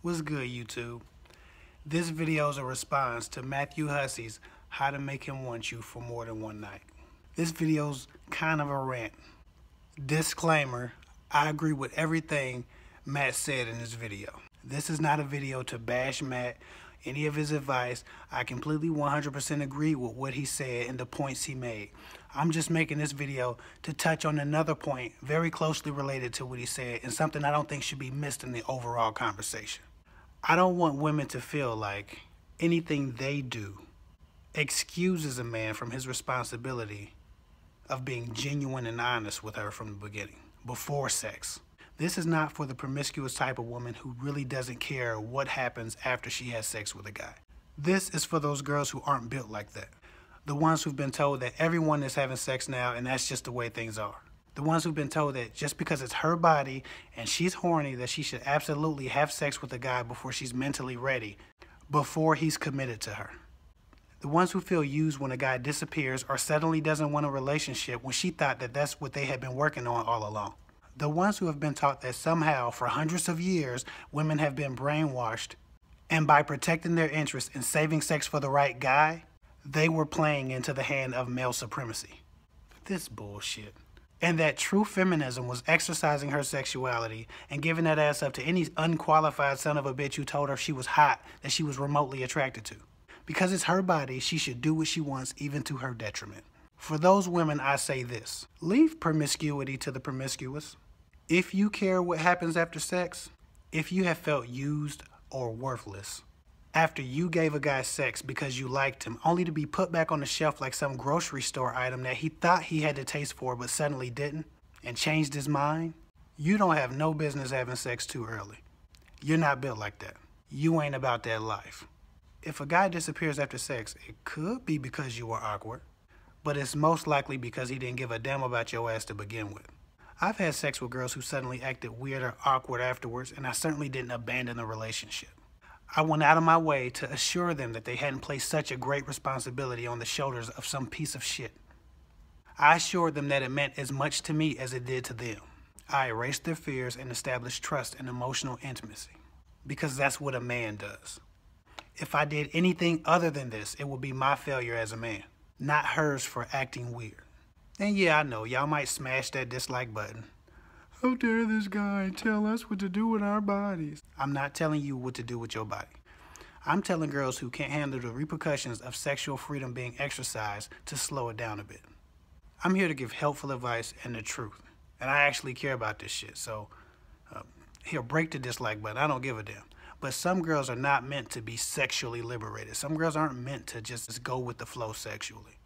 What's good, YouTube? This video is a response to Matthew Hussey's How to Make Him Want You for More Than One Night. This video's kind of a rant. Disclaimer, I agree with everything Matt said in this video. This is not a video to bash Matt, any of his advice. I completely 100% agree with what he said and the points he made. I'm just making this video to touch on another point very closely related to what he said and something I don't think should be missed in the overall conversation. I don't want women to feel like anything they do excuses a man from his responsibility of being genuine and honest with her from the beginning, before sex. This is not for the promiscuous type of woman who really doesn't care what happens after she has sex with a guy. This is for those girls who aren't built like that. The ones who've been told that everyone is having sex now and that's just the way things are. The ones who've been told that just because it's her body and she's horny that she should absolutely have sex with a guy before she's mentally ready, before he's committed to her. The ones who feel used when a guy disappears or suddenly doesn't want a relationship when she thought that that's what they had been working on all along. The ones who have been taught that somehow for hundreds of years women have been brainwashed, and by protecting their interests and saving sex for the right guy, they were playing into the hand of male supremacy. This bullshit. And that true feminism was exercising her sexuality and giving that ass up to any unqualified son of a bitch who told her she was hot, that she was remotely attracted to. Because it's her body, she should do what she wants, even to her detriment. For those women, I say this: leave promiscuity to the promiscuous. If you care what happens after sex, if you have felt used or worthless after you gave a guy sex because you liked him, only to be put back on the shelf like some grocery store item that he thought he had the taste for but suddenly didn't, and changed his mind, you don't have no business having sex too early. You're not built like that. You ain't about that life. If a guy disappears after sex, it could be because you were awkward, but it's most likely because he didn't give a damn about your ass to begin with. I've had sex with girls who suddenly acted weird or awkward afterwards, and I certainly didn't abandon the relationship. I went out of my way to assure them that they hadn't placed such a great responsibility on the shoulders of some piece of shit. I assured them that it meant as much to me as it did to them. I erased their fears and established trust and emotional intimacy, because that's what a man does. If I did anything other than this, it would be my failure as a man, not hers for acting weird. And yeah, I know, y'all might smash that dislike button. How dare this guy tell us what to do with our bodies? I'm not telling you what to do with your body. I'm telling girls who can't handle the repercussions of sexual freedom being exercised to slow it down a bit. I'm here to give helpful advice and the truth. And I actually care about this shit, so here, break the dislike button. I don't give a damn. But some girls are not meant to be sexually liberated. Some girls aren't meant to just go with the flow sexually.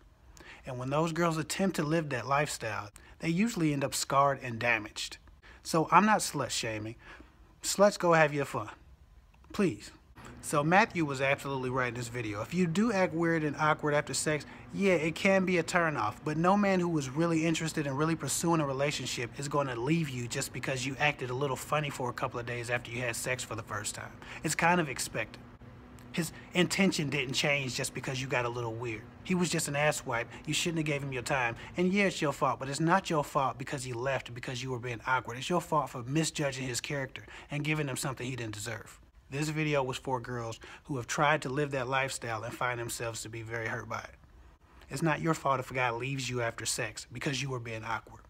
And when those girls attempt to live that lifestyle, they usually end up scarred and damaged. So I'm not slut shaming. Sluts, go have your fun. Please. So Matthew was absolutely right in this video. If you do act weird and awkward after sex, yeah, it can be a turnoff. But no man who was really interested in really pursuing a relationship is going to leave you just because you acted a little funny for a couple of days after you had sex for the first time. It's kind of expected. His intention didn't change just because you got a little weird. He was just an asswipe. You shouldn't have gave him your time. And yeah, it's your fault, but it's not your fault because he left because you were being awkward. It's your fault for misjudging his character and giving him something he didn't deserve. This video was for girls who have tried to live that lifestyle and find themselves to be very hurt by it. It's not your fault if a guy leaves you after sex because you were being awkward.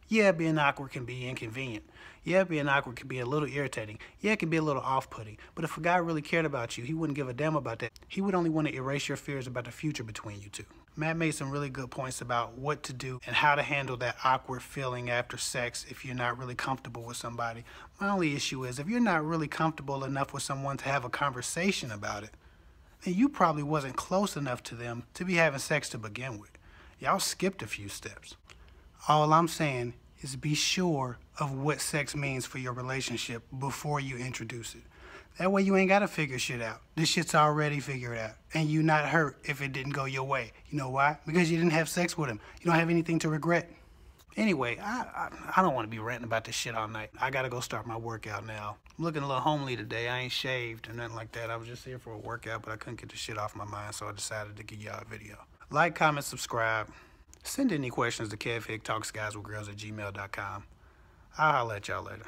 Yeah, being awkward can be inconvenient. Yeah, being awkward can be a little irritating. Yeah, it can be a little off-putting. But if a guy really cared about you, he wouldn't give a damn about that. He would only want to erase your fears about the future between you two. Matt made some really good points about what to do and how to handle that awkward feeling after sex if you're not really comfortable with somebody. My only issue is if you're not really comfortable enough with someone to have a conversation about it, then you probably wasn't close enough to them to be having sex to begin with. Y'all skipped a few steps. All I'm saying is be sure of what sex means for your relationship before you introduce it. That way you ain't gotta figure shit out. This shit's already figured out. And you're not hurt if it didn't go your way. You know why? Because you didn't have sex with him. You don't have anything to regret. Anyway, I don't want to be ranting about this shit all night. I gotta go start my workout now. I'm looking a little homely today. I ain't shaved or nothing like that. I was just here for a workout, but I couldn't get the shit off my mind, so I decided to give y'all a video. Like, comment, subscribe. Send any questions to kevhicktalksguyswithgirls@gmail.com. I'll holler at y'all later.